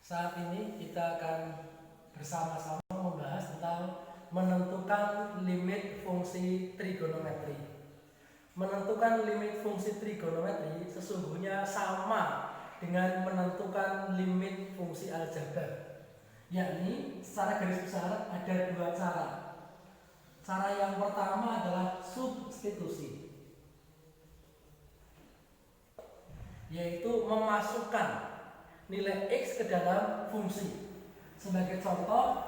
Saat ini kita akan bersama-sama membahas tentang menentukan limit fungsi trigonometri. Menentukan limit fungsi trigonometri sesungguhnya sama dengan menentukan limit fungsi aljabar. Yakni secara garis besar ada dua cara. Cara yang pertama adalah substitusi, yaitu memasukkan nilai X ke dalam fungsi. Sebagai contoh,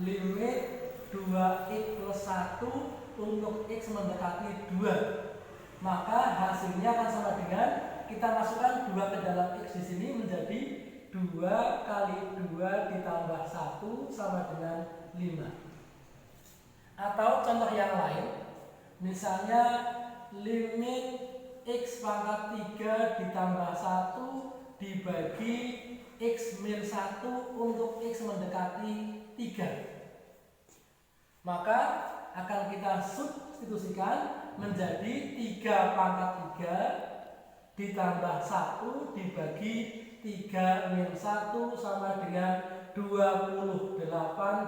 limit 2X plus 1 untuk X mendekati 2. Maka hasilnya akan sama dengan kita masukkan 2 ke dalam X di sini menjadi 2 kali 2 ditambah 1 sama dengan 5. Atau contoh yang lain, misalnya limit X pangkat 3 ditambah 1 dibagi X min 1 untuk X mendekati 3. Maka akan kita substitusikan menjadi 3 pangkat 3 ditambah 1 dibagi 3 min 1 sama dengan 28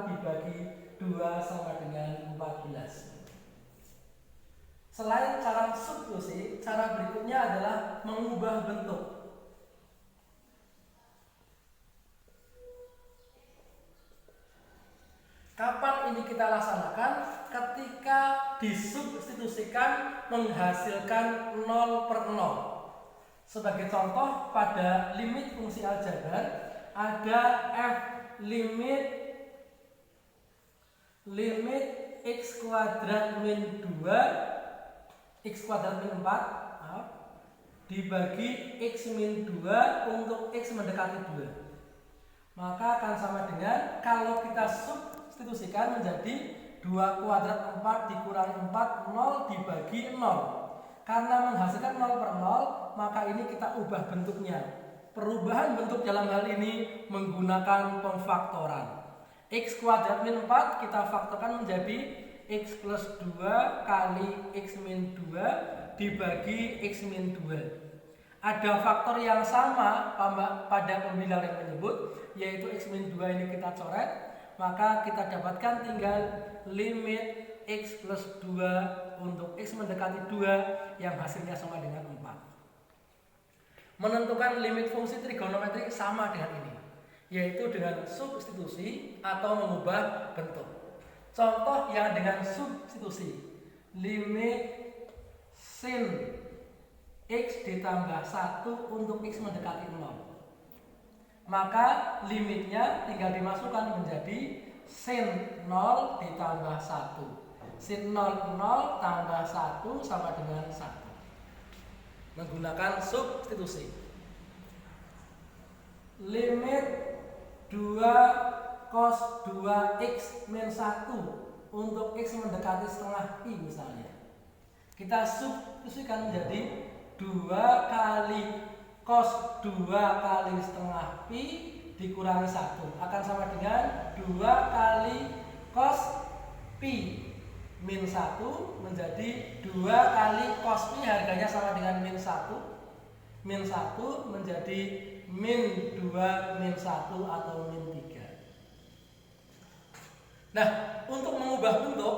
dibagi 2 sama dengan 14. Selain cara substitusi, cara berikutnya adalah mengubah bentuk. Kapan ini kita laksanakan? Ketika disubstitusikan menghasilkan 0 per 0. Sebagai contoh, pada limit fungsi aljabar ada f limit x kuadrat min 2 x kuadrat min 4 dibagi x min 2 untuk x mendekati 2. Maka akan sama dengan kalau kita substitusikan menjadi 2 kuadrat 4 dikurangi 4, 0 dibagi 0. Karena menghasilkan 0 per 0, maka ini kita ubah bentuknya. Perubahan bentuk dalam hal ini menggunakan pemfaktoran. X kuadrat min 4 kita faktorkan menjadi X plus 2 kali X min 2 dibagi X min 2. Ada faktor yang sama pada pembilang yang menyebut, yaitu X min 2 ini kita coret. Maka kita dapatkan tinggal limit X plus 2 untuk X mendekati 2 yang hasilnya sama dengan 4. Menentukan limit fungsi trigonometri sama dengan ini, yaitu dengan substitusi atau mengubah bentuk. Contoh yang dengan substitusi, limit sin X ditambah 1 untuk X mendekati 0. Maka limitnya tinggal dimasukkan menjadi sin 0 ditambah 1. Sin 0 tambah 1 sama dengan 1. Menggunakan substitusi. Limit 2 cos 2x min 1 untuk x mendekati setengah pi misalnya. Kita substitusikan menjadi 2 kali cos 2 kali setengah pi dikurangi 1 akan sama dengan 2 kali cos pi min 1 menjadi 2 kali cos pi harganya sama dengan min 1. Min 1 menjadi min 2 min 1 atau min 3. Nah, untuk mengubah bentuk,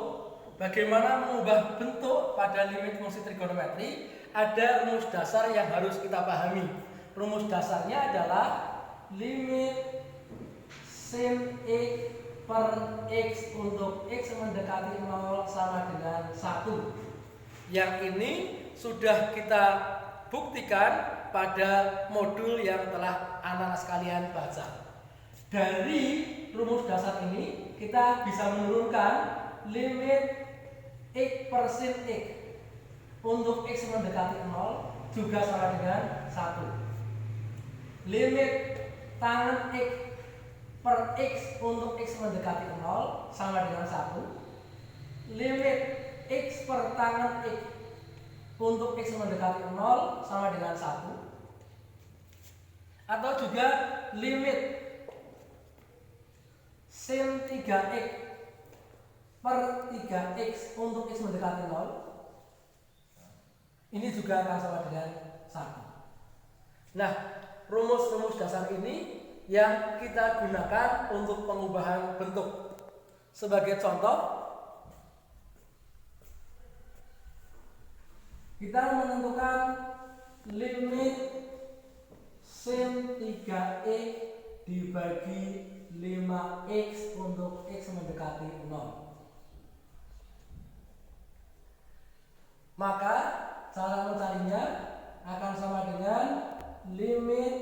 bagaimana mengubah bentuk pada limit fungsi trigonometri? Ada rumus dasar yang harus kita pahami. Rumus dasarnya adalah limit sin X per X untuk X mendekati 0 sama dengan 1. Yang ini sudah kita buktikan pada modul yang telah anak-anak sekalian baca. Dari rumus dasar ini kita bisa menurunkan limit X per sin X untuk X mendekati 0 juga sama dengan 1. Limit tangen X per X untuk X mendekati 0 sama dengan 1. Limit X per tangen X untuk X mendekati 0 sama dengan 1. Atau juga limit sin 3X per 3X untuk X mendekati 0. Ini juga akan sama dengan 1. Nah, rumus-rumus dasar ini yang kita gunakan untuk pengubahan bentuk. Sebagai contoh, kita menentukan limit sin 3x dibagi 5x untuk x mendekati 0. Maka cara mencarinya akan sama dengan limit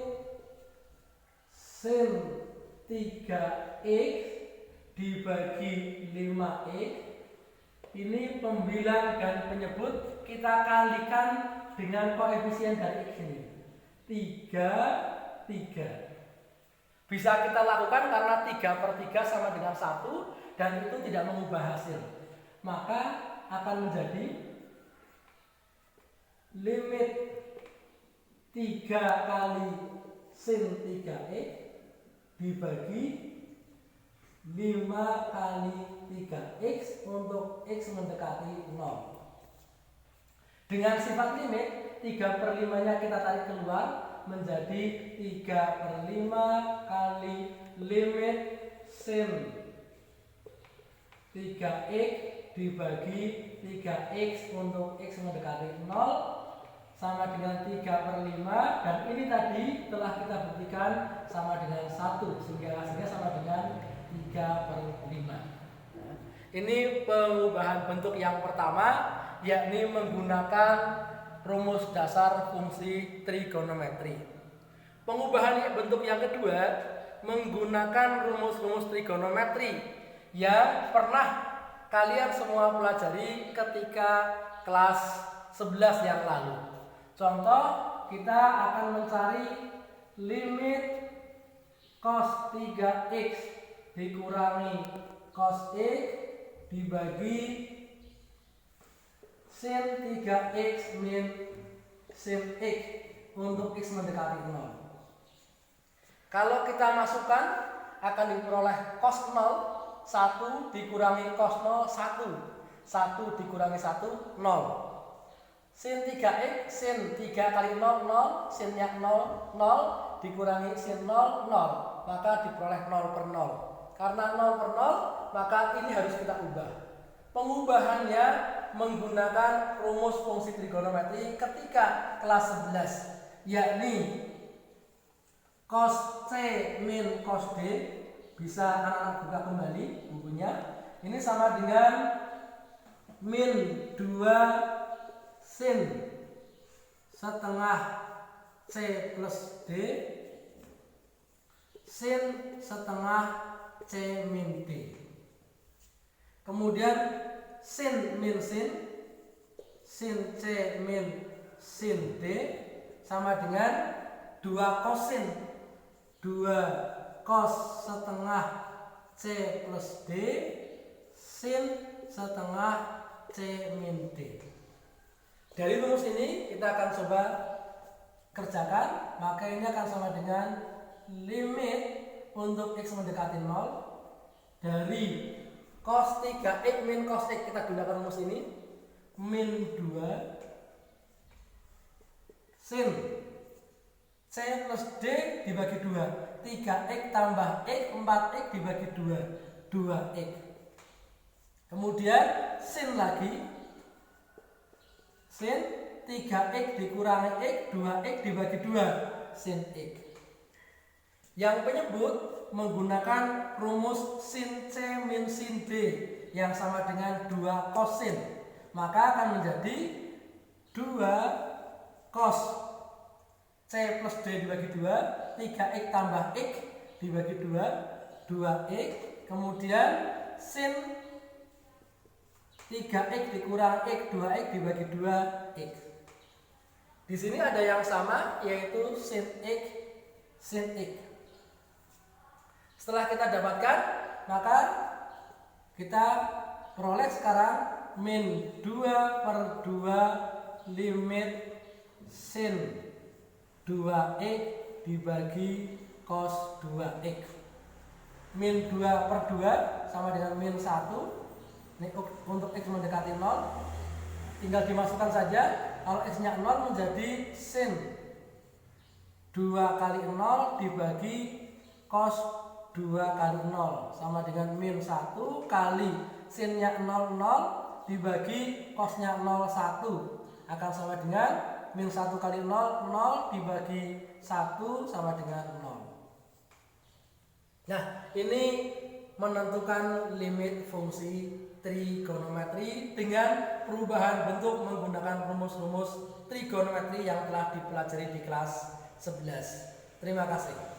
sin 3x dibagi 5x. Ini pembilang dan penyebut kita kalikan dengan koefisien dari x ini 3, 3. Bisa kita lakukan karena 3/3 sama dengan 1 dan itu tidak mengubah hasil. Maka akan menjadi limit 3 kali sin 3x dibagi 5 kali 3x untuk x mendekati 0. Dengan sifat limit 3/5 nya kita tarik keluar menjadi 3/5 kali limit sin 3x dibagi 3x untuk x mendekati 0 sama dengan 3/5, dan ini tadi telah kita buktikan sama dengan 1 sehingga hasilnya sama dengan 3/5. Ini pengubahan bentuk yang pertama, yakni menggunakan rumus dasar fungsi trigonometri. Pengubahan bentuk yang kedua menggunakan rumus-rumus trigonometri yang pernah kalian semua pelajari ketika kelas 11 yang lalu. Contoh, kita akan mencari limit cos 3x dikurangi cos x dibagi sin 3x min sin x untuk x mendekati 0. Kalau kita masukkan akan diperoleh cos 0 1 dikurangi cos 0 1, 1 dikurangi 1 0. Sin 3x, sin 3 kali 0 0, sinnya 0 0 dikurangi sin 0 0, maka diperoleh 0/0. Karena 0/0 maka ini harus kita ubah. Pengubahannya menggunakan rumus fungsi trigonometri ketika kelas 11, yakni cos C min cos D. Bisa anak-anak buka kembali bukunya. Ini sama dengan min 2 sin setengah C plus D sin setengah C min D. Kemudian sin min sin C min sin D sama dengan 2 kosin 2 cos setengah C plus D sin setengah C min D. Dari rumus ini kita akan coba kerjakan, maka ini akan sama dengan limit untuk x mendekati 0 dari cos 3x min cos x, kita gunakan rumus ini, min 2 sin C plus D dibagi 2, 3x tambah x, 4x dibagi 2, 2x. Kemudian sin lagi, sin 3x dikurangi x, 2x dibagi 2, sin x. Yang penyebut menggunakan rumus sin C min sin D yang sama dengan 2 kosin. Maka akan menjadi 2 cos C plus D dibagi 2, 3x tambah x dibagi 2, 2x. Kemudian sin 3x dikurangi x, 2x dibagi 2x. Di sini ada yang sama, yaitu sin x, sin x. Setelah kita dapatkan, maka kita peroleh sekarang min 2/2 limit sin 2x dibagi cos 2x. Min 2/2 sama dengan min 1. Ini untuk x mendekati 0, tinggal dimasukkan saja. Kalau x nya 0 menjadi sin 2 kali 0 dibagi cos 2 kali 0 sama dengan min 1 kali sinnya 00 dibagi cosnya 01 akan sama dengan min 1 kali 0, 0 dibagi 1 sama dengan 0. Nah, ini menentukan limit fungsi trigonometri dengan perubahan bentuk menggunakan rumus-rumus trigonometri yang telah dipelajari di kelas 11. Terima kasih.